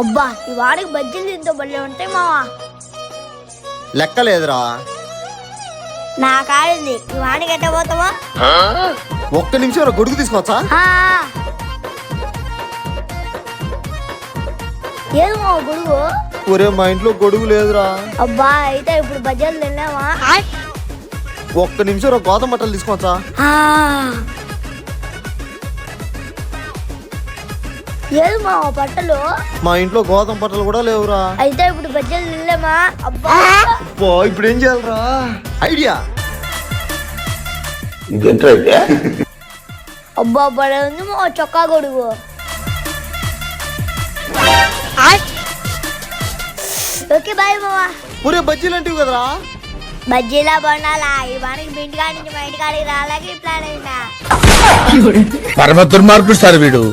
అబ్బా ఈ వాడికి బజ్జీలు తింటూ బల్లే ఉంటాయి మావా. లెక్కలేదురా. నా కాడింది ఈ వాడికి ఎట్ట పోతావా? ఒక్క నిమిషం గొడుగు తీసుకోవచ్చా? ఏది మావ గొడుగు? ఒరే మా ఇంట్లో గొడుగు లేదురా. అబ్బా అయితే ఇప్పుడు బజ్జీలు తిన్నావా? ఒక్క నిమిషం గోధుమ బట్టలు తీసుకోవచ్చా? ఏది మావ బట్టలు? మా ఇంట్లో గోధుమ బట్టలు కూడా లేవురా. అయితే ఇప్పుడు బజ్జీలు తినలేమా? అబ్బా ఇప్పుడు ఏం చేయాలరా? ఐడియా. అబ్బా బడే ఉంది మా చొక్కా గొడుగు. ఓకే బాయ్ మావా. ఒరే బజ్జీలు అంటివి కదరా? బజ్జీలా బండాలా ఈ వానికి మీ ఇంటికాడి నుంచి మా ఇంటికాడికి రాలేక ఈ ప్లాన్ అయినా. పరమ దుర్మార్గుడు సార్ వీడు.